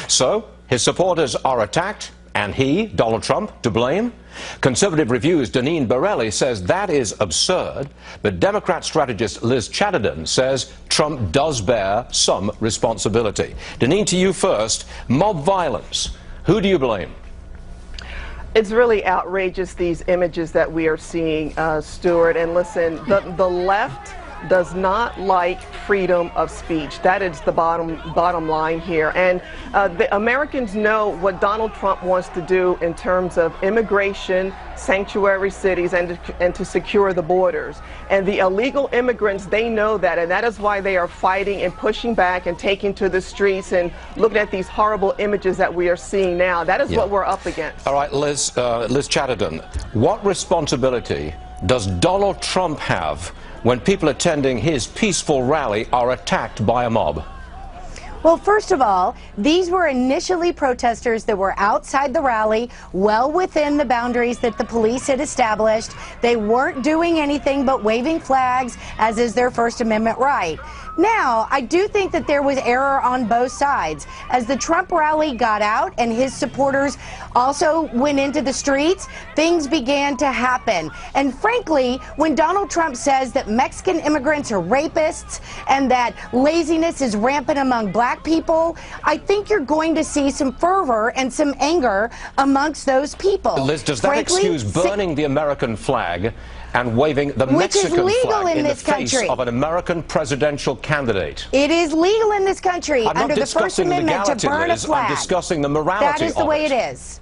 So, his supporters are attacked, and he, Donald Trump, to blame? Conservative Review's DENEEN BORELLI says that is absurd, but Democrat strategist Liz Chadderdon says Trump does bear some responsibility. DENEEN, to you first. Mob violence. Who do you blame? It's really outrageous, these images that we are seeing, Stuart. And listen, the left does not like freedom of speech. That is the bottom line here. And the Americans know what Donald Trump wants to do in terms of immigration, sanctuary cities, and to secure the borders. And the illegal immigrants, they know that, and that is why they are fighting and pushing back and taking to the streets and looking at these horrible images that we are seeing now. That is what we're up against. All right, Liz Chadderdon, what responsibility does Donald Trump have when people attending his peaceful rally are attacked by a mob? Well, first of all, these were initially protesters that were outside the rally, well within the boundaries that the police had established. They weren't doing anything but waving flags, as is their First Amendment right. Now, I do think that there was error on both sides. As the Trump rally got out and his supporters also went into the streets, things began to happen. And frankly, when Donald Trump says that Mexican immigrants are rapists and that laziness is rampant among black people, I think you're going to see some fervor and some anger amongst those people. Liz, does that excuse burning the American flag and waving the Mexican flag in the face of an American presidential candidate? It is legal in this country under the First Amendment to burn a flag. I'm discussing the morality of it. That is the way it is.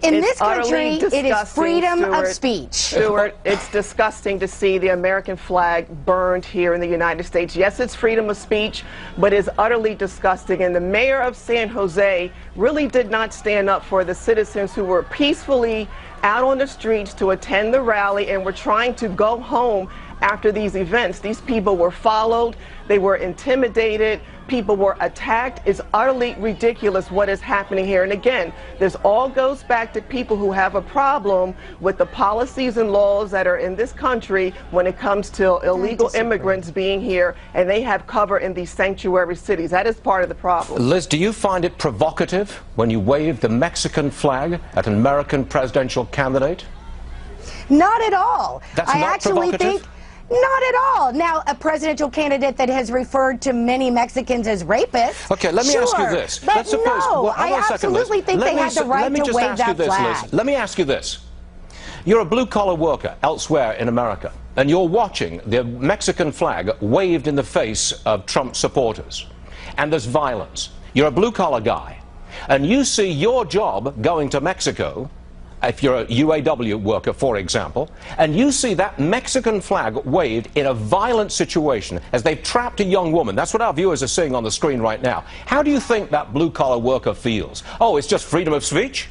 In this country, it is freedom of speech. Stuart, it's disgusting to see the American flag burned here in the United States. Yes, it's freedom of speech, but it's utterly disgusting. And the mayor of San Jose really did not stand up for the citizens who were peacefully out on the streets to attend the rally and were trying to go home after these events. These people were followed, they were intimidated, people were attacked. It's utterly ridiculous what is happening here. And again, this all goes back to people who have a problem with the policies and laws that are in this country when it comes to illegal immigrants being here, and they have cover in these sanctuary cities. That is part of the problem. Liz, do you find it provocative when you wave the Mexican flag at an American presidential candidate? Not at all. That's not provocative? Not at all. Now, a presidential candidate that has referred to many Mexicans as rapists. Okay, let me ask you this. But Let's suppose, no, I absolutely think they had the right to wave that flag. Liz. Let me ask you this. You're a blue-collar worker elsewhere in America, and you're watching the Mexican flag waved in the face of Trump supporters, and there's violence. You're a blue-collar guy, and you see your job going to Mexico, if you're a UAW worker, for example, and you see that Mexican flag waved in a violent situation as they've trapped a young woman. That's what our viewers are seeing on the screen right now. How do you think that blue-collar worker feels? Oh, it's just freedom of speech?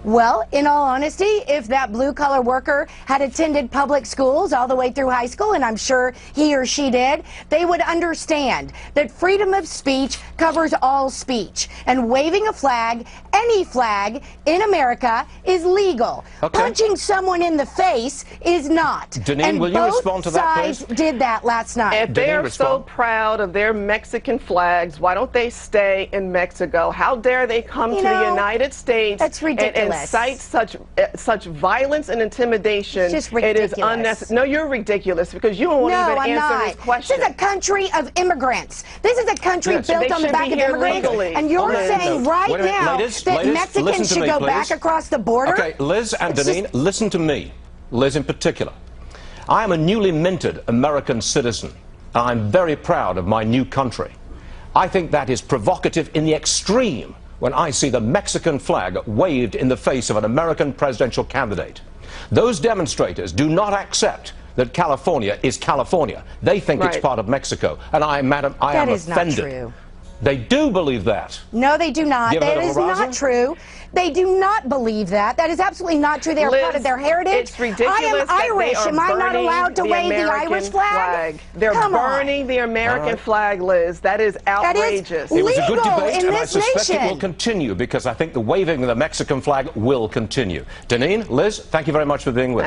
Well, in all honesty, if that blue-collar worker had attended public schools all the way through high school, and I'm sure he or she did, they would understand that freedom of speech covers all speech. And waving a flag, any flag, in America is legal. Okay. Punching someone in the face is not. DENEEN, will you respond to that, please? Both sides did that last night. If they're so proud of their Mexican flags, why don't they stay in Mexico? How dare they come to the United States? That's ridiculous. And incite such violence and intimidation. It's just ridiculous. It is unnecessary. No, you're ridiculous because you don't want to even answer this question. This is a country of immigrants. This is a country built on the back of immigrants. Legally. And you're saying right now that Mexicans should go back across the border? Okay, Liz and DENEEN, listen to me. Liz in particular. I am a newly minted American citizen, and I'm very proud of my new country. I think that is provocative in the extreme when I see the Mexican flag waved in the face of an American presidential candidate. Those demonstrators do not accept that California is California. They think it's part of Mexico. And I am offended. That is not true. They do believe that. No, they do not. That is not true. They do not believe that. That is absolutely not true. They are proud of their heritage. It's ridiculous. I am Irish. Am I not allowed to wave the Irish flag? They're burning the American flag, Liz. That is outrageous. It was a good debate, and I suspect it will continue because I think the waving of the Mexican flag will continue. DENEEN, Liz, thank you very much for being with us.